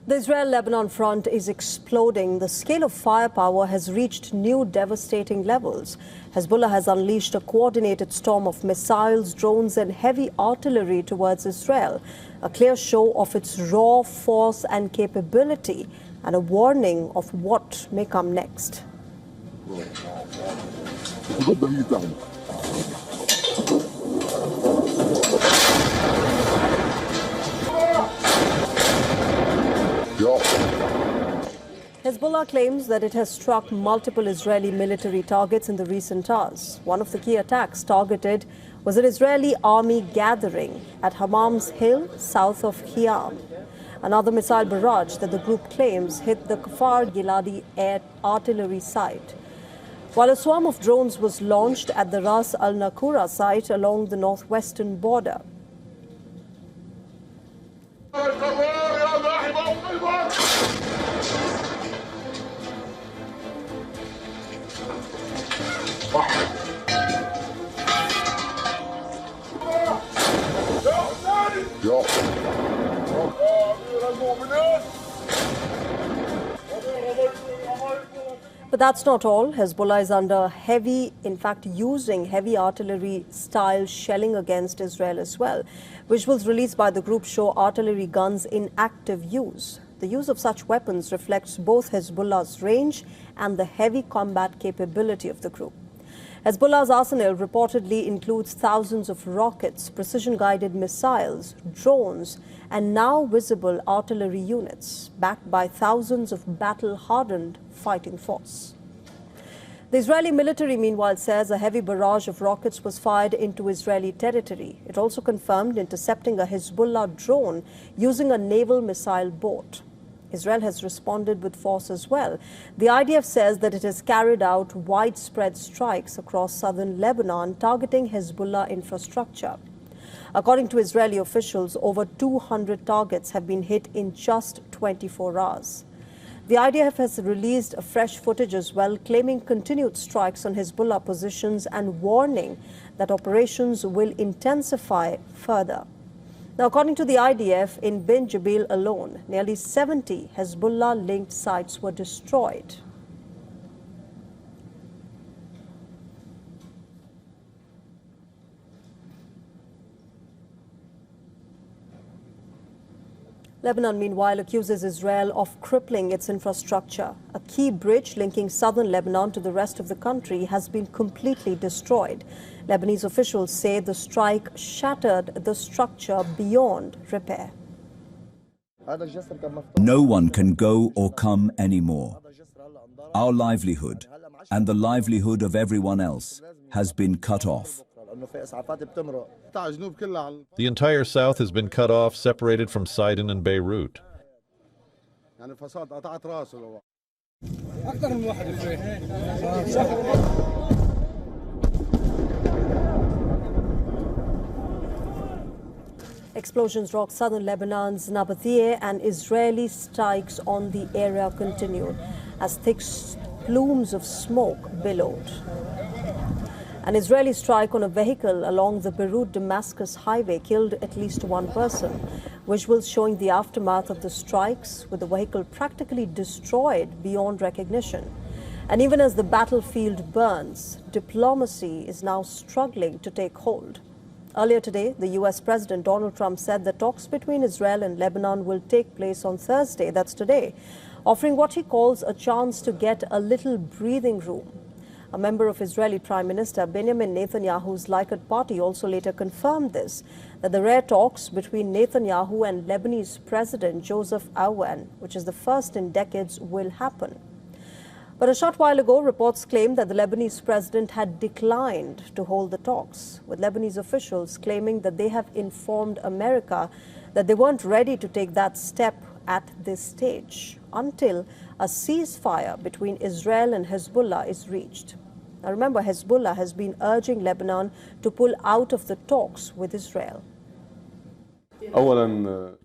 The Israel-Lebanon front is exploding. The scale of firepower has reached new devastating levels. Hezbollah has unleashed a coordinated storm of missiles, drones and heavy artillery towards Israel, a clear show of its raw force and capability and a warning of what may come next. Hezbollah claims that it has struck multiple Israeli military targets in the recent hours. One of the key attacks targeted was an Israeli army gathering at Hammam's Hill, south of Khiam. Another missile barrage that the group claims hit the Kfar Giladi air artillery site, while a swarm of drones was launched at the Ras al-Nakura site along the northwestern border. But that's not all. Hezbollah is under using heavy artillery-style shelling against Israel as well. Visuals released by the group show artillery guns in active use. The use of such weapons reflects both Hezbollah's range and the heavy combat capability of the group. Hezbollah's arsenal reportedly includes thousands of rockets, precision-guided missiles, drones, and now visible artillery units, backed by thousands of battle-hardened fighting force. The Israeli military, meanwhile, says a heavy barrage of rockets was fired into Israeli territory. It also confirmed intercepting a Hezbollah drone using a naval missile boat. Israel has responded with force as well. The IDF says that it has carried out widespread strikes across southern Lebanon targeting Hezbollah infrastructure. According to Israeli officials, over 200 targets have been hit in just 24 hours. The IDF has released fresh footage as well, claiming continued strikes on Hezbollah positions and warning that operations will intensify further. Now, according to the IDF, in Bin Jabil alone, nearly 70 Hezbollah-linked sites were destroyed. Lebanon, meanwhile, accuses Israel of crippling its infrastructure. A key bridge linking southern Lebanon to the rest of the country has been completely destroyed. Lebanese officials say the strike shattered the structure beyond repair. No one can go or come anymore. Our livelihood and the livelihood of everyone else has been cut off. The entire south has been cut off, separated from Sidon and Beirut. Explosions rocked southern Lebanon's Nabathie, and Israeli strikes on the area continued as thick plumes of smoke billowed. An Israeli strike on a vehicle along the Beirut-Damascus highway killed at least one person. Visuals showing the aftermath of the strikes, with the vehicle practically destroyed beyond recognition. And even as the battlefield burns, diplomacy is now struggling to take hold. Earlier today, the U.S. President Donald Trump said the talks between Israel and Lebanon will take place on Thursday, that's today, offering what he calls a chance to get a little breathing room. A member of Israeli Prime Minister Benjamin Netanyahu's Likud party also later confirmed this, that the rare talks between Netanyahu and Lebanese President Joseph Aoun, which is the first in decades, will happen. But a short while ago, reports claimed that the Lebanese president had declined to hold the talks, with Lebanese officials claiming that they have informed America that they weren't ready to take that step at this stage until a ceasefire between Israel and Hezbollah is reached. Now remember, Hezbollah has been urging Lebanon to pull out of the talks with Israel.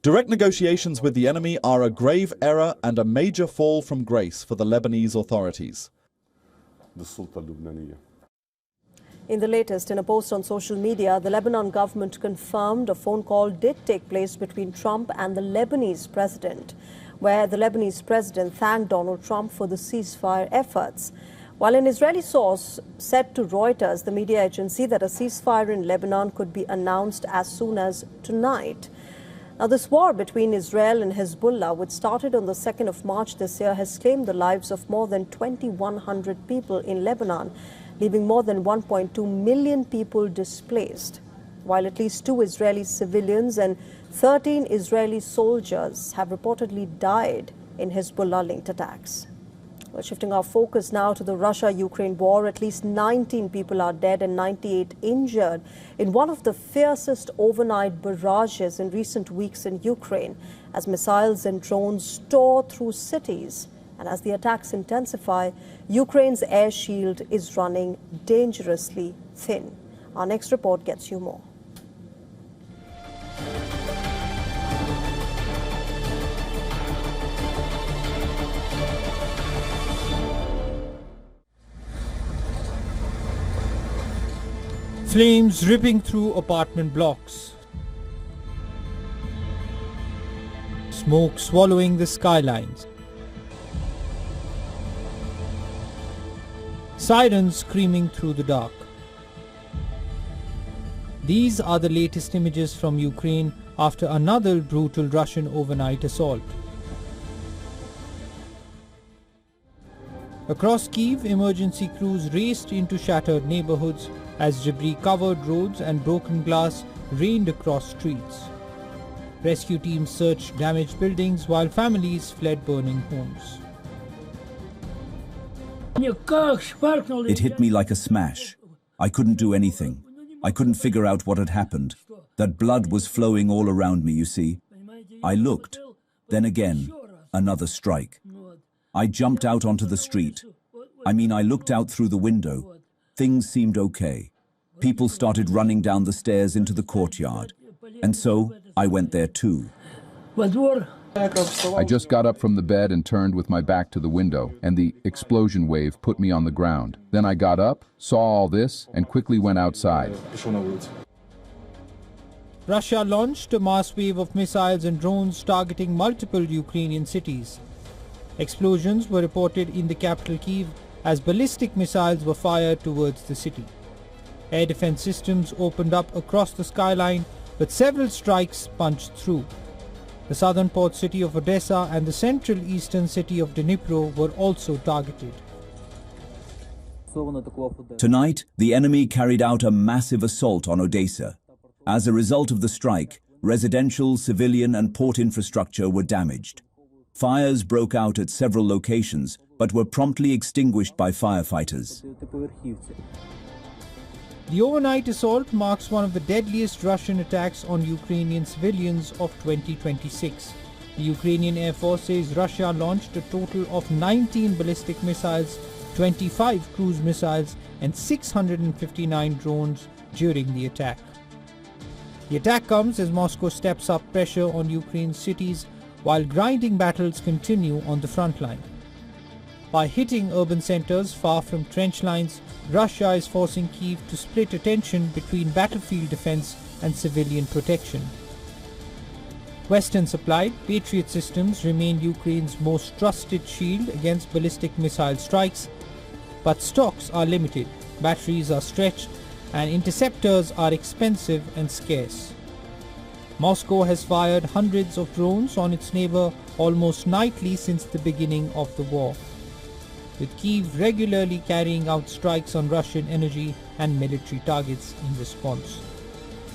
Direct negotiations with the enemy are a grave error and a major fall from grace for the Lebanese authorities. In the latest, in a post on social media, the Lebanon government confirmed a phone call did take place between Trump and the Lebanese president. where the Lebanese president thanked Donald Trump for the ceasefire efforts. While an Israeli source said to Reuters, the media agency, that a ceasefire in Lebanon could be announced as soon as tonight. Now, this war between Israel and Hezbollah, which started on the 2nd of March this year, has claimed the lives of more than 2,100 people in Lebanon, leaving more than 1.2 million people displaced, while at least 2 Israeli civilians and 13 Israeli soldiers have reportedly died in Hezbollah-linked attacks. Well, shifting our focus now to the Russia-Ukraine war, at least 19 people are dead and 98 injured in one of the fiercest overnight barrages in recent weeks in Ukraine, as missiles and drones tore through cities. And as the attacks intensify, Ukraine's air shield is running dangerously thin. Our next report gets you more. Flames ripping through apartment blocks. Smoke swallowing the skylines. Sirens screaming through the dark. These are the latest images from Ukraine after another brutal Russian overnight assault. Across Kyiv, emergency crews raced into shattered neighborhoods as debris covered roads and broken glass rained across streets. Rescue teams searched damaged buildings while families fled burning homes. It hit me like a smash. I couldn't do anything. I couldn't figure out what had happened. That blood was flowing all around me, you see. I looked. Then again, another strike. I jumped out onto the street. I looked out through the window. Things seemed okay. People started running down the stairs into the courtyard. And so I went there too. I just got up from the bed and turned with my back to the window, and the explosion wave put me on the ground. Then I got up, saw all this, and quickly went outside. Russia launched a mass wave of missiles and drones targeting multiple Ukrainian cities. Explosions were reported in the capital Kyiv as ballistic missiles were fired towards the city. Air defense systems opened up across the skyline, but several strikes punched through. The southern port city of Odessa and the central eastern city of Dnipro were also targeted. Tonight, the enemy carried out a massive assault on Odessa. As a result of the strike, residential, civilian and port infrastructure were damaged. Fires broke out at several locations, but were promptly extinguished by firefighters. The overnight assault marks one of the deadliest Russian attacks on Ukrainian civilians of 2026. The Ukrainian Air Force says Russia launched a total of 19 ballistic missiles, 25 cruise missiles and 659 drones during the attack. The attack comes as Moscow steps up pressure on Ukraine's cities while grinding battles continue on the front line. By hitting urban centers far from trench lines, Russia is forcing Kyiv to split attention between battlefield defense and civilian protection. Western-supplied Patriot systems remain Ukraine's most trusted shield against ballistic missile strikes, but stocks are limited, batteries are stretched, and interceptors are expensive and scarce. Moscow has fired hundreds of drones on its neighbor almost nightly since the beginning of the war, with Kyiv regularly carrying out strikes on Russian energy and military targets in response.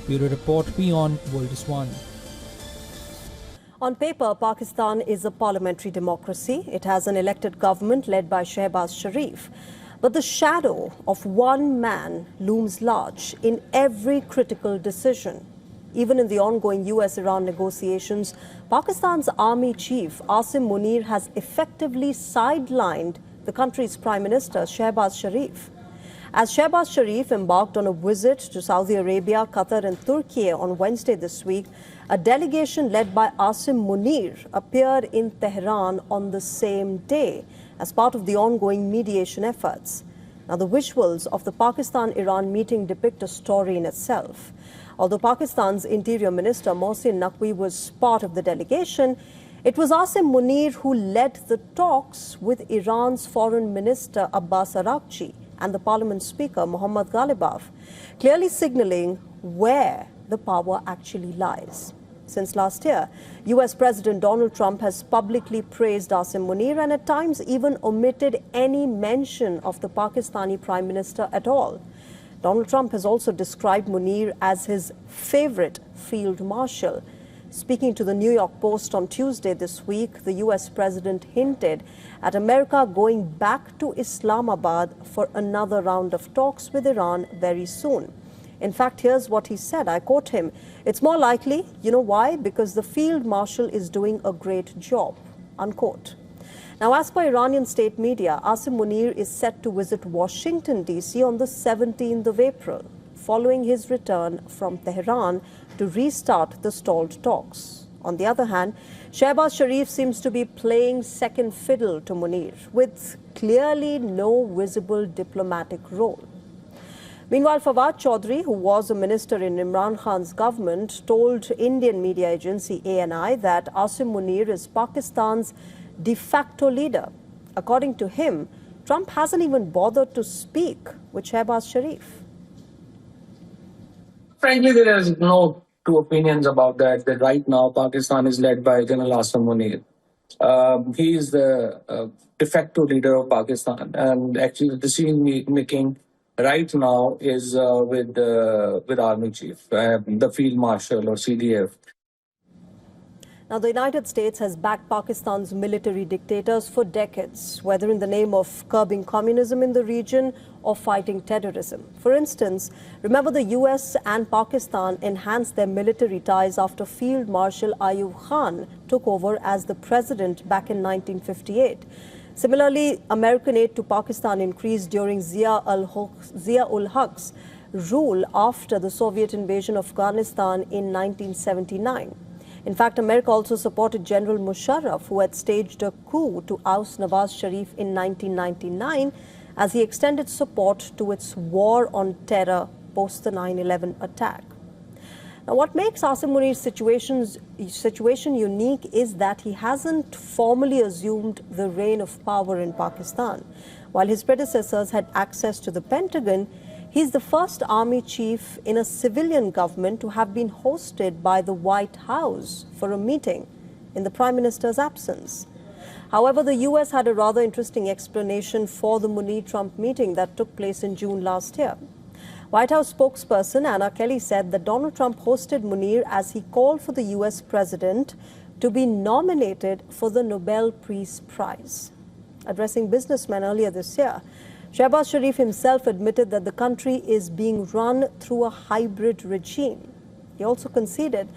Bureau Report, WION World is One. On paper, Pakistan is a parliamentary democracy. It has an elected government led by Shehbaz Sharif. But the shadow of one man looms large in every critical decision. Even in the ongoing US-Iran negotiations, Pakistan's army chief, Asim Munir, has effectively sidelined the country's Prime Minister, Shehbaz Sharif. As Shehbaz Sharif embarked on a visit to Saudi Arabia, Qatar and Turkey on Wednesday this week, a delegation led by Asim Munir appeared in Tehran on the same day as part of the ongoing mediation efforts. Now, the visuals of the Pakistan-Iran meeting depict a story in itself. Although Pakistan's Interior Minister Mohsin Naqvi was part of the delegation, It was Asim Munir who led the talks with Iran's Foreign Minister Abbas Araghchi and the Parliament Speaker Mohammad Ghalibaf, clearly signaling where the power actually lies. Since last year, US President Donald Trump has publicly praised Asim Munir and at times even omitted any mention of the Pakistani Prime Minister at all. Donald Trump has also described Munir as his favorite field marshal. Speaking to the New York Post on Tuesday this week, the US President hinted at America going back to Islamabad for another round of talks with Iran very soon. In fact, here's what he said. I quote him, "It's more likely, you know why? Because the field marshal is doing a great job," unquote. Now, as per Iranian state media, Asim Munir is set to visit Washington, D.C. on the 17th of April, following his return from Tehran to restart the stalled talks. On the other hand, Shehbaz Sharif seems to be playing second fiddle to Munir, with clearly no visible diplomatic role. Meanwhile, Fawad Chaudhry, who was a minister in Imran Khan's government, told Indian media agency ANI that Asim Munir is Pakistan's de facto leader. According to him, Trump hasn't even bothered to speak with Shehbaz Sharif. Frankly, there is no two opinions about that right now Pakistan is led by General Asim Munir. He is the de facto leader of Pakistan, and actually the decision making right now is with Army Chief, the Field Marshal or CDF. Now, the United States has backed Pakistan's military dictators for decades, whether in the name of curbing communism in the region or fighting terrorism. For instance, remember the US and Pakistan enhanced their military ties after Field Marshal Ayub Khan took over as the president back in 1958. Similarly, American aid to Pakistan increased during Zia-ul-Haq's rule after the Soviet invasion of Afghanistan in 1979. In fact, America also supported General Musharraf, who had staged a coup to oust Nawaz Sharif in 1999, as he extended support to its war on terror post the 9/11 attack. Now, what makes Asim Munir's situation unique is that he hasn't formally assumed the reign of power in Pakistan. While his predecessors had access to the Pentagon, he's the first army chief in a civilian government to have been hosted by the White House for a meeting in the Prime Minister's absence. However, the US had a rather interesting explanation for the Munir-Trump meeting that took place in June last year. White House spokesperson Anna Kelly said that Donald Trump hosted Munir as he called for the US president to be nominated for the Nobel Peace Prize. Addressing businessmen earlier this year, Shehbaz Sharif himself admitted that the country is being run through a hybrid regime. He also conceded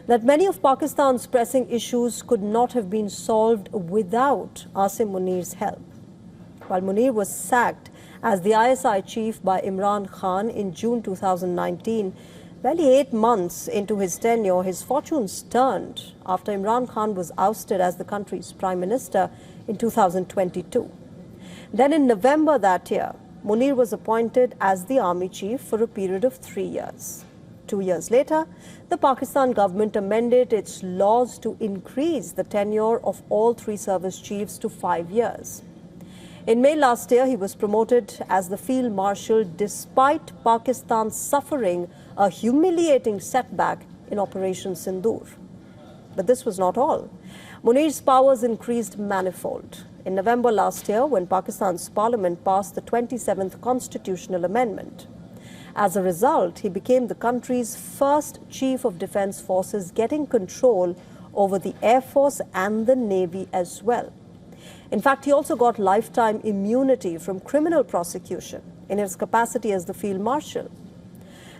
that many of Pakistan's pressing issues could not have been solved without Asim Munir's help. While Munir was sacked as the ISI chief by Imran Khan in June 2019, barely 8 months into his tenure, his fortunes turned after Imran Khan was ousted as the country's prime minister in 2022. Then in November that year, Munir was appointed as the army chief for a period of 3 years. 2 years later, the Pakistan government amended its laws to increase the tenure of all 3 service chiefs to 5 years. In May last year, he was promoted as the field marshal despite Pakistan suffering a humiliating setback in Operation Sindoor. But this was not all. Munir's powers increased manifold. In November last year, when Pakistan's parliament passed the 27th constitutional amendment. As a result, he became the country's first chief of defense forces, getting control over the Air Force and the Navy as well. In fact, he also got lifetime immunity from criminal prosecution in his capacity as the field marshal.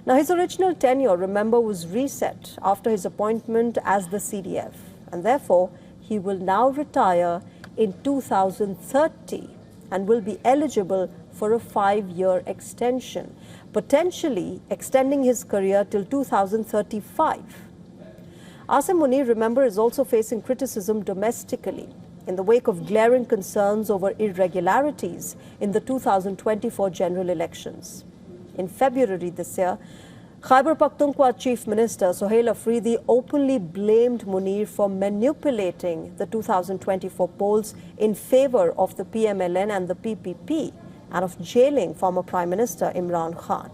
Now, his original tenure, remember, was reset after his appointment as the CDF, and therefore he will now retire in 2030 and will be eligible for a 5-year extension, potentially extending his career till 2035. Asim Munir, remember, is also facing criticism domestically in the wake of glaring concerns over irregularities in the 2024 general elections. In February this year, Khyber Pakhtunkhwa Chief Minister Sohail Afridi openly blamed Munir for manipulating the 2024 polls in favor of the PMLN and the PPP and of jailing former Prime Minister Imran Khan.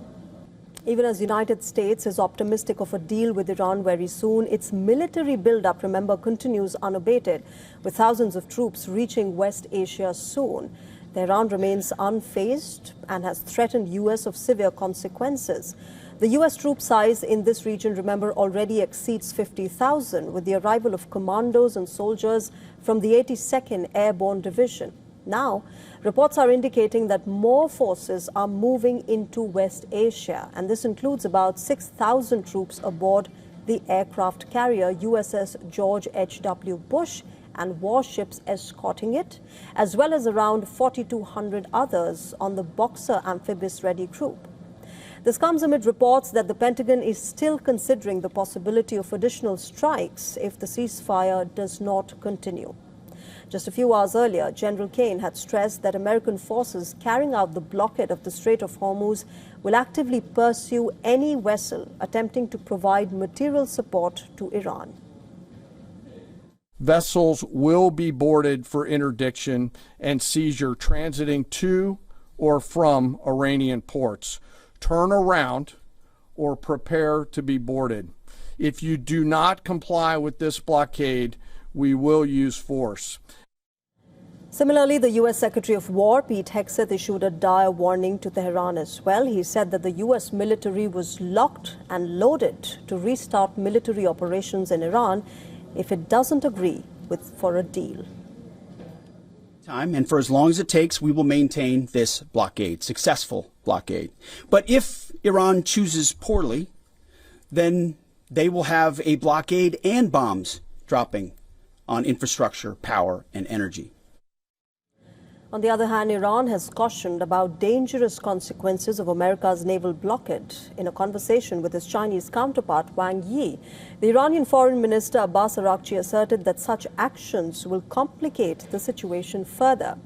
Even as the United States is optimistic of a deal with Iran very soon, its military build-up, remember, continues unabated, with thousands of troops reaching West Asia soon. Tehran remains unfazed and has threatened U.S. of severe consequences. The U.S. troop size in this region, remember, already exceeds 50,000, with the arrival of commandos and soldiers from the 82nd Airborne Division. Now, reports are indicating that more forces are moving into West Asia, and this includes about 6,000 troops aboard the aircraft carrier USS George H.W. Bush and warships escorting it, as well as around 4,200 others on the Boxer amphibious-ready group. This comes amid reports that the Pentagon is still considering the possibility of additional strikes if the ceasefire does not continue. Just a few hours earlier, General Kane had stressed that American forces carrying out the blockade of the Strait of Hormuz will actively pursue any vessel attempting to provide material support to Iran. Vessels will be boarded for interdiction and seizure transiting to or from Iranian ports. Turn around or prepare to be boarded. If you do not comply with this blockade, we will use force. Similarly, the U.S. Secretary of War, Pete Hegseth, issued a dire warning to Tehran as well. He said that the U.S. military was locked and loaded to restart military operations in Iran if it doesn't agree for a deal. And for as long as it takes, we will maintain this blockade, successful blockade. But if Iran chooses poorly, then they will have a blockade and bombs dropping on infrastructure, power, and energy. On the other hand, Iran has cautioned about dangerous consequences of America's naval blockade. In a conversation with his Chinese counterpart, Wang Yi, the Iranian Foreign Minister Abbas Araghchi asserted that such actions will complicate the situation further.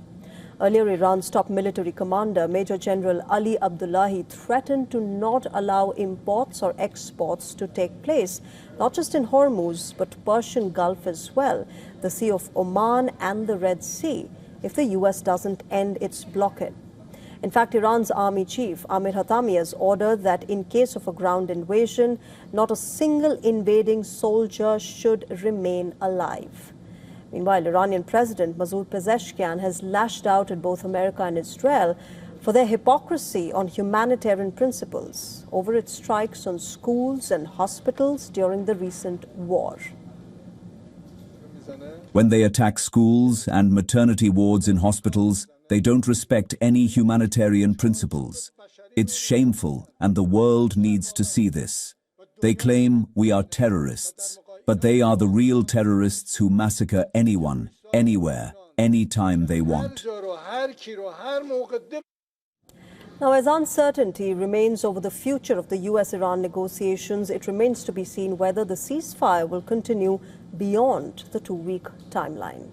Earlier, Iran's top military commander, Major General Ali Abdullahi, threatened to not allow imports or exports to take place, not just in Hormuz, but Persian Gulf as well, the Sea of Oman and the Red Sea, if the U.S. doesn't end its blockade. In fact, Iran's army chief, Amir Hatami, has ordered that in case of a ground invasion, not a single invading soldier should remain alive. Meanwhile, Iranian President Masoud Pezeshkian has lashed out at both America and Israel for their hypocrisy on humanitarian principles over its strikes on schools and hospitals during the recent war. When they attack schools and maternity wards in hospitals, they don't respect any humanitarian principles. It's shameful, and the world needs to see this. They claim we are terrorists, but they are the real terrorists who massacre anyone, anywhere, anytime they want. Now, as uncertainty remains over the future of the U.S.-Iran negotiations, it remains to be seen whether the ceasefire will continue beyond the 2-week timeline.